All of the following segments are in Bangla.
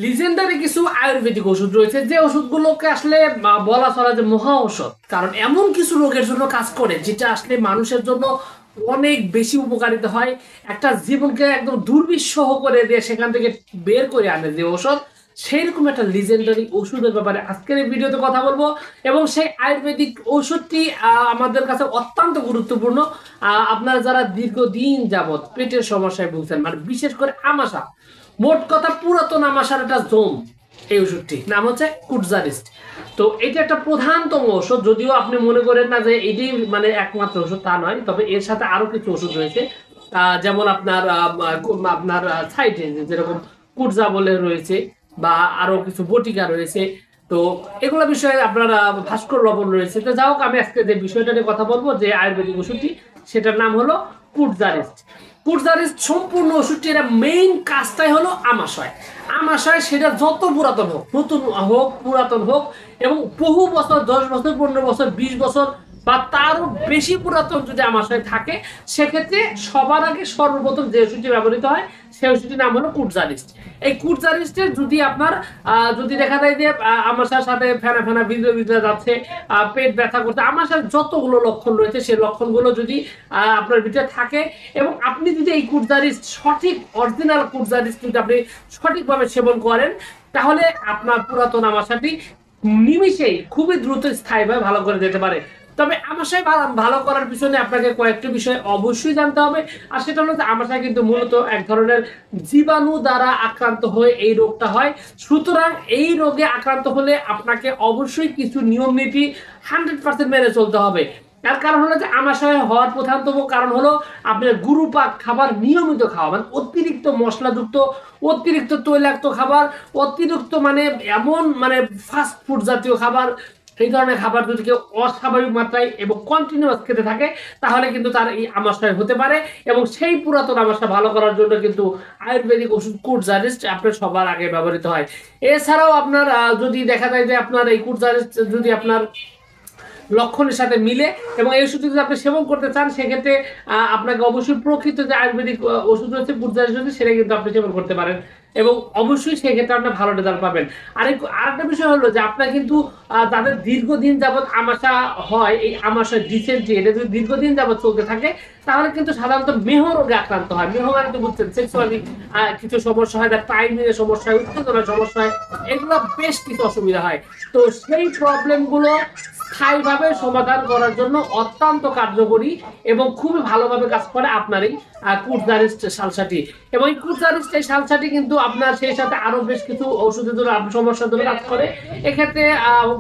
লিজেন্ডারি কিছু আয়ুর্বেদিক ওষুধ রয়েছে যে ওষুধগুলোকে আসলে বলা চলে যে মহা ঔষধ, কারণ এমন কিছু রোগের জন্য কাজ করে যেটা আসলে মানুষের জন্য অনেক বেশি উপকারিতা হয়। একটা জীবনকে একদম দুর্বিষহ করে দিয়ে সেখান থেকে বের করে আনে যে ওষুধ, সেইরকম একটা লিজেন্ডারি ওষুধের ব্যাপারে আজকের এই ভিডিওতে কথা বলবো। এবং সেই আয়ুর্বেদিক ওষুধটি আমাদের কাছে অত্যন্ত গুরুত্বপূর্ণ। আপনারা যারা দীর্ঘদিন যাবৎ পেটের সমস্যায় ভুগছেন, মানে বিশেষ করে আমাশা, মোট কথা পুরাতন আমাশার একটা জোম, এই ওষুধটি নাম হচ্ছে কুটজারিস্ট। তো এটা একটা প্রধানতম ওষুধ, যদিও আপনি মনে করেন না যে এটি মানে একমাত্র ওষুধ, তা নয়, তবে এর সাথে আরো কিছু ওষুধ রয়েছে। যেমন আপনার আপনার সাইডে যেরকম কুটজা বলে রয়েছে, বা আরো কিছু বটিকা রয়েছে। তো এগুলো বিষয়ে আপনার ভাস্কর লবণ রয়েছে। তো যাই হোক, আমি আজকে যে বিষয়টা নিয়ে কথা বলবো, যে আয়ুর্বেদিক ওষুধটি, সেটার নাম হলো কুটজারিস্ট। কুটজারিস্ট সম্পূর্ণ ওষুধটি এর মেইন কাজটাই হলো আমাশয়। আমাশয় সেটা যত পুরাতন হোক, নতুন হোক, পুরাতন হোক, এবং বহু বছর, 10 বছর, 15 বছর, 20 বছর বা তারও বেশি পুরাতন যদি আমাশয় থাকে, সেক্ষেত্রে সবার আগে সর্বপ্রথম যে ওষুধটি ব্যবহৃত হয় সেই ওষুধটির নাম হলো কুটজারিস্ট। এই কুটজারিস্টের যদি আপনার যদি দেখা যায় যে আমাশার সাথে ফেনা ফেনা ভিতরে ভিতরে যাচ্ছে, পেট ব্যথা করছে, আমাশার যতগুলো লক্ষণ রয়েছে সেই লক্ষণগুলো যদি আপনার ভিতরে থাকে, এবং আপনি যদি এই কুটজারিস্ট সঠিক অরিজিনাল কুটজারিস্ট যদি আপনি সঠিকভাবে সেবন করেন, তাহলে আপনার পুরাতন আমাশাটি নিমিষেই খুবই দ্রুত স্থায়ীভাবে ভালো করে যেতে পারে। তবে আমাশয় ভালো করার পিছনে আপনাকে কয়েকটি বিষয় অবশ্যই জানতে হবে। আর সেটা হলো যে আমাশয় কিন্তু মূলত এক ধরনের জীবাণু দ্বারা আক্রান্ত হয়ে এই রোগটা হয়। সুতরাং এই রোগে আক্রান্ত হলে আপনাকে অবশ্যই কিছু নিয়ম নীতি 100% মেনে চলতে হবে। তার কারণ হলো যে আমাশয় হওয়ার প্রধানতম কারণ হলো আপনার গুরুপাক খাবার নিয়মিত খাওয়া, মানে অতিরিক্ত মশলাযুক্ত, অতিরিক্ত তৈলাক্ত খাবার, অতিরিক্ত মানে এমন মানে ফাস্ট ফুড জাতীয় খাবার, এই ধরনের খাবার যদি কেউ অস্বাভাবিক মাত্রায় এবং কন্টিনিউয়াস খেতে থাকে, তাহলে কিন্তু তার এই আমাশয় হতে পারে। এবং সেই পুরাতন আমাশা ভালো করার জন্য কিন্তু আয়ুর্বেদিক ওষুধ কুটজারিস্ট আপনার সবার আগে ব্যবহৃত হয়। এছাড়াও আপনার যদি দেখা যায় যে আপনার এই কুটজারিস্ট যদি আপনার লক্ষণের সাথে মিলে এবং এই ওষুধ যদি আপনি সেবন করতে চান, সেক্ষেত্রে আপনাকে অবশ্যই প্রকৃত যে আয়ুর্বেদিক ওষুধ রয়েছে কুটজারিস্ট, সেটা কিন্তু আপনি সেবন করতে পারেন, এবং অবশ্যই সেক্ষেত্রে আপনি ভালো রেজাল্ট পাবেন। আরেকটা বিষয় হলো যে আপনার কিন্তু যাদের দীর্ঘদিন যাবৎ আমাশা হয়, এই আমাশার ডিসেন্ট্রি এটা যদি দীর্ঘদিন যাবৎ চলতে থাকে, তাহলে কিন্তু সাধারণত মেহ রোগে আক্রান্ত হয়। মেহ মানে তো বুঝছেন, সেক্সুয়ালি কিছু সমস্যা হয়, তার টাইমিং এর সমস্যা হয়, উত্তেজনার সমস্যা হয়, এগুলো বেশ কিছু অসুবিধা হয়। তো সেই প্রবলেমগুলো স্থায়ীভাবে সমাধান করার জন্য অত্যন্ত কার্যকরী এবং খুবই ভালোভাবে কাজ করে আপনার এই কুটজারিস্ট সালসাটি। এবং এই কুটজারিস্ট এই সালসাটি কিন্তু আপনার সেই সাথে আরো বেশ কিছু ওষুধের জন্য সমস্যার জন্য কাজ করে। এক্ষেত্রে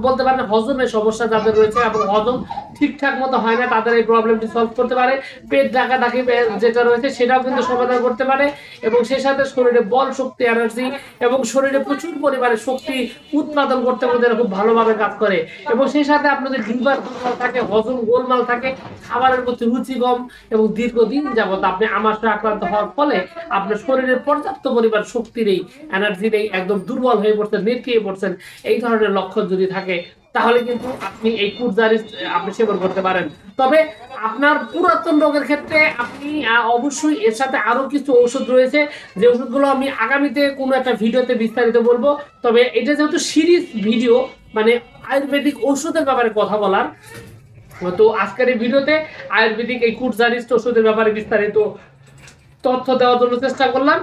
বলতে পারেন হজমের সমস্যা যাদের রয়েছে এবং হজম ঠিকঠাক মতো হয় না, তাদের এই প্রবলেমটি সলভ করতে পারে। পেট ডাকাডাকি যেটা রয়েছে সেটাও কিন্তু সমাধান করতে পারে। এবং সেই সাথে শরীরে বল শক্তি, এনার্জি এবং শরীরে প্রচুর পরিমাণে শক্তি উৎপাদন করতে খুব ভালোভাবে কাজ করে। এবং সেই সাথে আপনাদের লিভার দুর্বল থাকে, হজম গোলমাল থাকে, খাবারের প্রতি রুচি কম, এবং দীর্ঘদিন যাবত আপনি আমাশয় আক্রান্ত হওয়ার ফলে আপনার শরীরের পর্যাপ্ত পরিমাণ শক্তি নেই, এনার্জি নেই, একদম দুর্বল হয়ে পড়ছেন, নেতিয়ে পড়ছেন, এই ধরনের লক্ষণ যদি থাকে, তাহলে কিন্তু আপনি এই কুটজারিস্ট আপনি সেবন করতে পারেন। তবে আপনার পুরাতন রোগের ক্ষেত্রে আপনি অবশ্যই এর সাথে আরো কিছু ঔষধ রয়েছে, যে ওষুধগুলো আমি আগামীতে কোনো একটা ভিডিওতে বিস্তারিত বলবো। তবে এটা যেহেতু সিরিজ ভিডিও, মানে আয়ুর্বেদিক ওষুধের ব্যাপারে কথা বলার, তো আজকের এই ভিডিওতে আয়ুর্বেদিক এই কুটজারিস্ট ওষুধের ব্যাপারে বিস্তারিত তথ্য দেওয়ার জন্য চেষ্টা করলাম।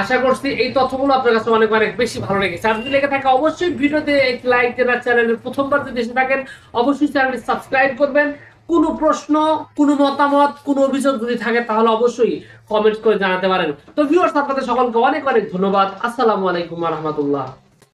আশা করছি এই তথ্যগুলো আপনার কাছে অনেক অনেক বেশি ভালো লেগেছে। আর যদি লেগে থাকে অবশ্যই ভিডিওতে একটি লাইক দেন, আর চ্যানেলের প্রথমবার যদি এসে থাকেন অবশ্যই চ্যানেলটি সাবস্ক্রাইব করবেন। কোনো প্রশ্ন, কোনো মতামত, কোনো অভিযোগ যদি থাকে, তাহলে অবশ্যই কমেন্ট করে জানাতে পারেন। তো ভিউয়ার্স, আপনাদের সকলকে অনেক অনেক ধন্যবাদ। আসসালামু আলাইকুম ওয়া রাহমাতুল্লাহ।